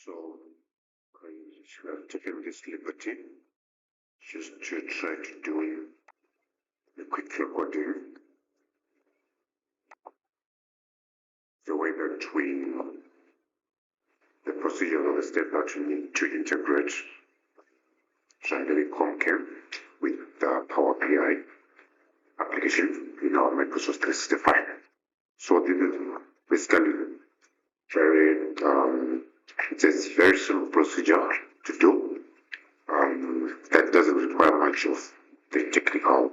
So I have taken this liberty just to try to do a quick recording the way that the procedure of the step that we need to integrate Commcare with the PowerBI application in our Microsoft 365. So this is basically it's a very simple procedure to do that doesn't require much of the technical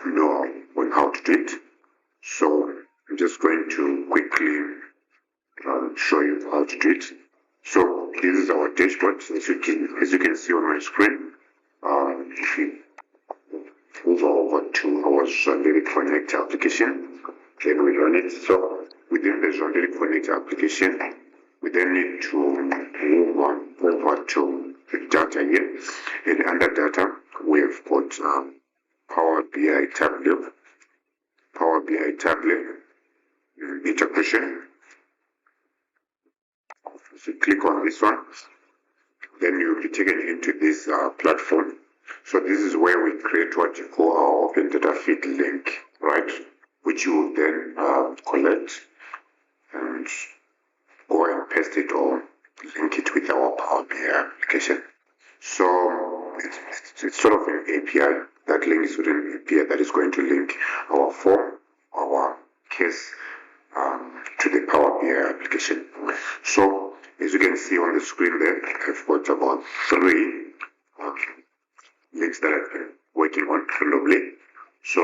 know on how to do it. So I'm just going to quickly show you how to do it. So this is our dashboard, as you can see on my screen. If you move over to our Wondershare Connect application, then we run it. So within the Wondershare Connect application, we then need to move on over to the data here. And under data, we have got PowerBI tablet, integration. So click on this one, then you'll be taken into this platform. So this is where we create what you call our open data feed link, right? Which you will then collect and go and paste it or link it with our PowerBI application. So it's sort of an API that links with an API that is going to link our form, our case to the PowerBI application. So as you can see on the screen there, I've got about 3 links that I've been working on randomly. So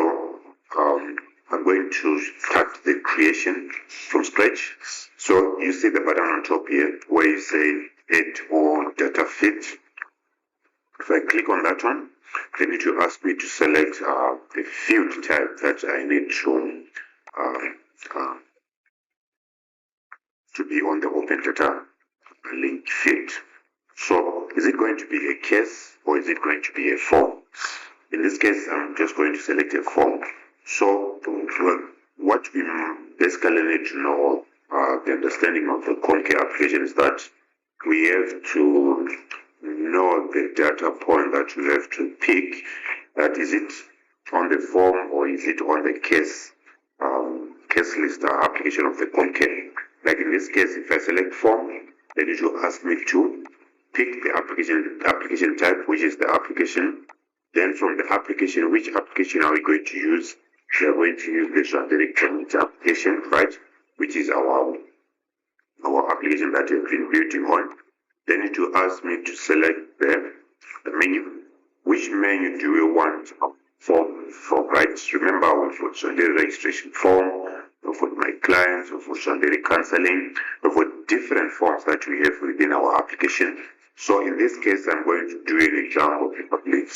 I'm going to start the creation from scratch. So you see the button on top here where you say add or data feed. If I click on that one, then it will ask me to select the field type that I need to be on the open data link field. So is it going to be a case or is it going to be a form? In this case, I'm just going to select a form. So what we basically need to know, the understanding of the Commcare application is that we have to know the data point that we have to pick. That is it on the form or is it on the case list application of the Commcare. Like in this case, if I select form, then it will ask me to pick the application type, which is the application. Then from the application, which application are we going to use? We are going to use the Wondershare application, right? Which is our application that we've been building on. Then it will ask me to select the menu. Which menu do we want for right? Remember, we've got Wondershare registration form, we've got my clients, we've got Wondershare counseling, we've got different forms that we have within our application. So in this case, I'm going to do an example probably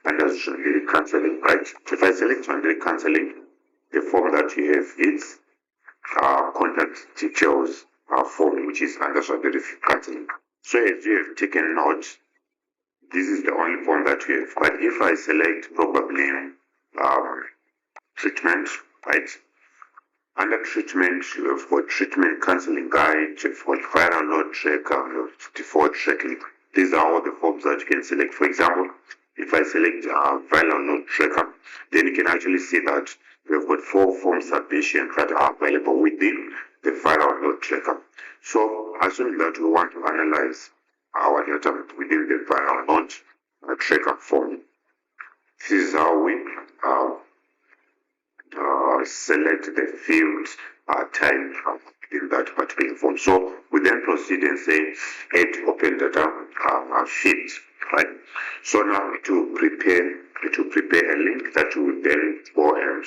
under Wondershare counseling, right? If I select Wondershare counseling, the form that you have is contact details form, which is under Wondershare counseling. So as you have taken note, this is the only form that we have. But if I select probably treatment, right? Under treatment, you have got treatment counseling guide, you've got viral load tracker, default tracking. These are all the forms that you can select. For example, if I select viral load tracker, then you can actually see that we've got 4 form submissions that are available within the viral load tracker. So assuming that we want to analyze our data within the viral load tracker form, this is how we select the field type in that particular form. So we then proceed and say add open data field, right? So now it will prepare a link that we will then go and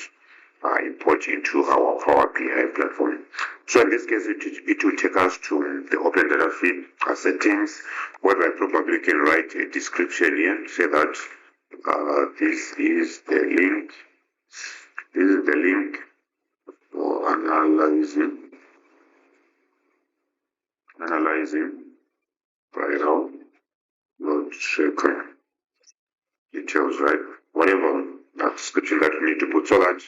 import into our PowerBI platform. So in this case, it will take us to the open data feed settings, where I probably can write a description here, say that this is the link. This is the link for analyzing viral load tracker details, right? Whatever that description that we need to put, so that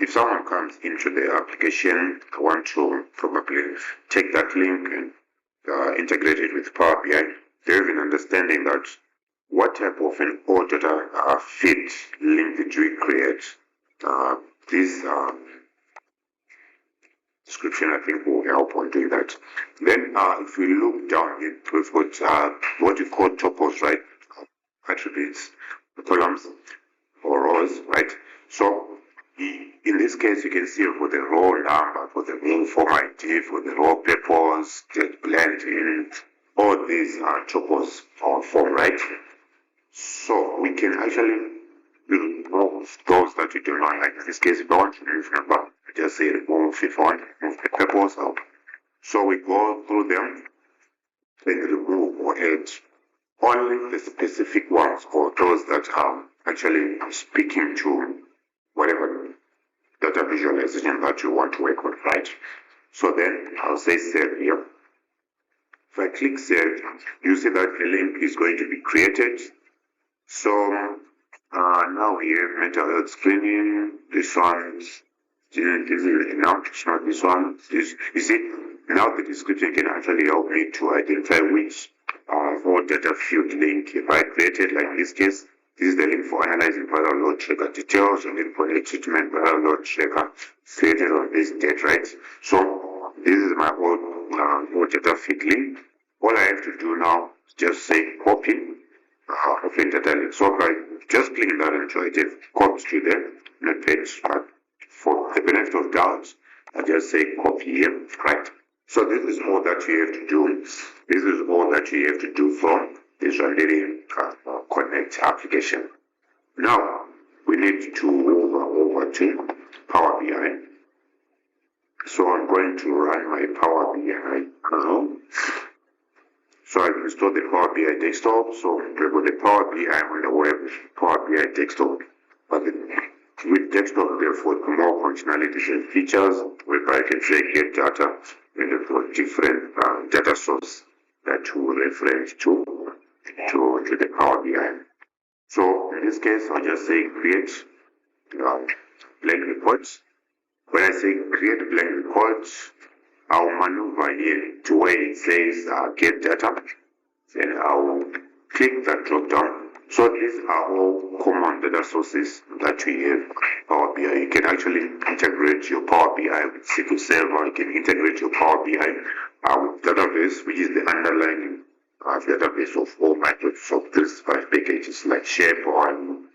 if someone comes into the application, I want to probably take that link and integrate it with Power BI. They're even understanding that what type of an auditor feed link did we create. This description, I think, will help on doing that. Then, if we look down, we've got what we call tuples, right? Attributes, columns or rows, right? So, in this case, you can see for the row number, for the row form ID, for the row purpose, the blend in, all these are tuples or form, right? So, we can actually remove those that you do not like. In this case, if I want to remove number, I just say remove if I want to remove the purpose out. So we go through them, then remove or add only the specific ones or those that are actually speaking to whatever data visualization that you want to work with, right? So then I'll say save here. If I click save, you see that the link is going to be created. So now we have mental health screening. This one didn't give me the amount, it's not this one. This, you see, now the description can actually help me to identify which or data field link. If I created, like in this case, this is the link for analyzing viral load tracker details and then for the treatment viral load tracker created on this date, right? So this is my old data feed link. All I have to do now is just say copy open data link. So if I just click that until I get copies to the net page, for the benefit of doubt, I just say copy here, right? So this is all that you have to do. This is all that you have to do from this Wondershare Connect application. Now we need to move over to Power BI. So I'm going to run my Power BI now. So I've installed the Power BI desktop. So we've got the Power BI on the web, Power BI desktop. But with desktop, therefore, more functionalities and features whereby I can say get data and for different data source that will reference to the Power BI. So in this case, I'll just say create blank reports. When I say create blank reports, I'll maneuver here to where it says get data. Then I'll click that drop down. So these are all common data sources that we have Power BI. You can actually integrate your Power BI with SQL Server. You can integrate your Power BI with database, which is the underlying database of all Microsoft 365 packages like SharePoint,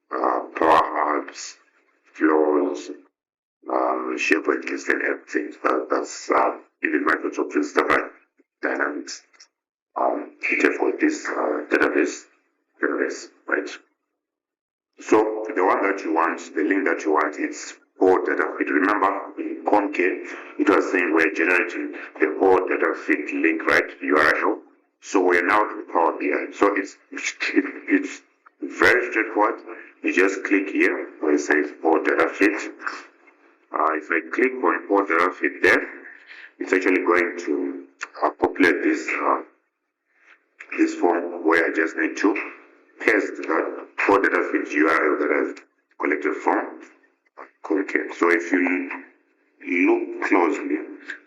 Power Apps, Flows, SharePoint list and everything. That's even Microsoft 365 Dynamics. For this database, right? So the one that you want, the link that you want, it's all data feed. Remember, in Commcare, it was saying we're generating the whole data feed link, right? URL. So we're now in Power BI. So it's very straightforward. You just click here where it says all data feed. If I click on all data feed there, it's actually going to populate this form where I just need to paste that all data feed URL that I've collected from Commcare. So if you look closely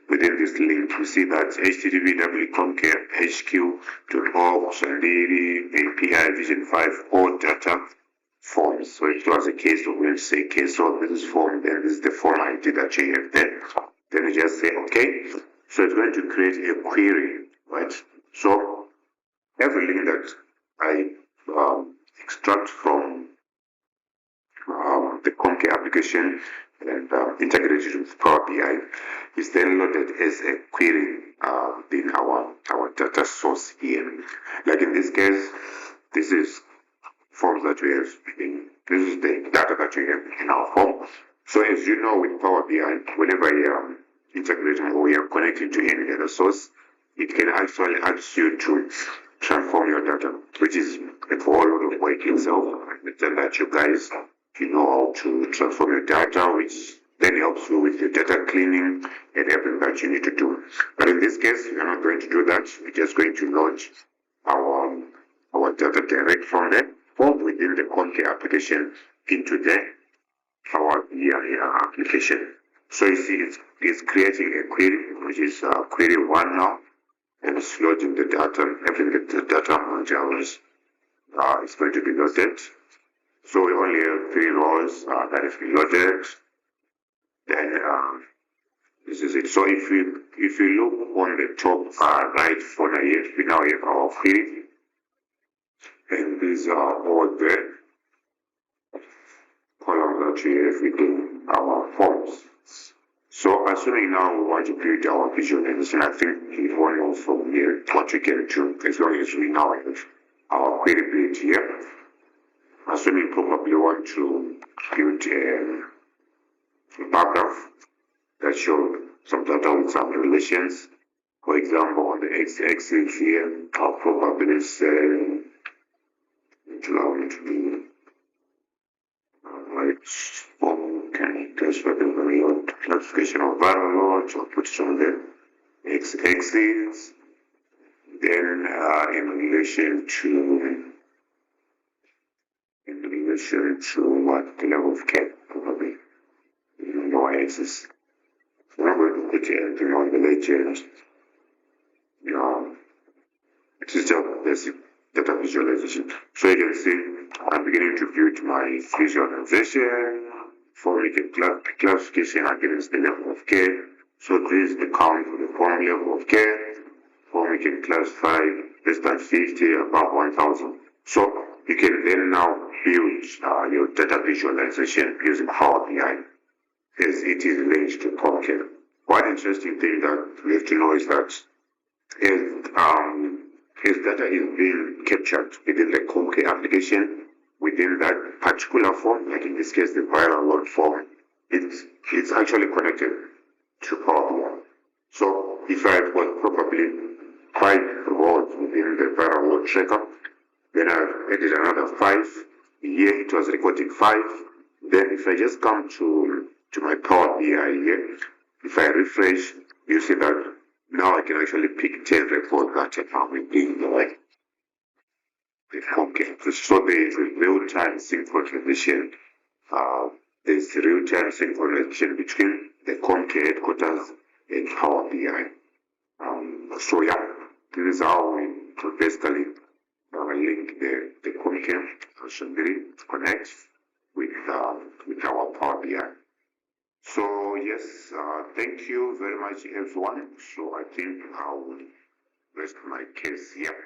within this link, you see that http://commcarehq.org, Sandiri, API, Vision 5, all data forms. So it was a case of we'll say case of this form, then this is the form ID that you have there. Then you just say okay. So it's going to create a query, right? So every link that I extract from the Commcare application and integrated with Power BI is then loaded as a query in our data source here. Like in this case, this is forms that we have this is the data that we have in our form. So as you know, with Power BI, whenever you are integrating or you are connecting to any data source, it can actually ask you to transform your data, which is a whole lot of work itself. I understand that you guys, you know how to transform your data, which then helps you with your data cleaning and everything that you need to do. But in this case, we are not going to do that. We're just going to launch our data direct from the form within the Commcare application into the PowerBI application. So you see, it's creating a query, which is query 1 now, and it's loading the data, having the data on Java's. It's going to be loaded. So we only have 3 rows that have been loaded. Then this is it. So if you look on the top right corner here, we now have our query, and these are all the columns that we have within our forms. So assuming now we want to create our visualization, I think we want to also here what we can do as long as we now have our query built here. Assuming probably want to build a paragraph that shows some data with some relations. For example, on the x-axis here, I'll probably say allow me to be can transfer the variable classification of variables, or put it on the x-axis. Then in relation to what the level of care probably in the y-axis. So I'm going to put anything on the legend. It is just basic data visualization. So you can see I'm beginning to build my visualization for making classification against the level of care. So this is the count for the form level of care. For making classify less than 50, above 1000. So you can then now build your data visualization using Power BI as it is linked to Commcare. One interesting thing that we have to know is that as data is being captured within the Commcare application, within that particular form, like in this case the viral load form, it's actually connected to Power BI. So if I've got probably 5 rows within the viral load tracker, then I've added another 5. Here it was recording 5. Then if I just come to my Power BI here, if I refresh, you see that now I can actually pick 10 records that are within the Commcare. So there is a real-time synchronization. There's real-time synchronization between the Commcare headquarters and Power BI. So yeah, this is how we basically link the Commcare Integrate connect with our Power BI. So yes, thank you very much everyone. So I think I will rest my case here.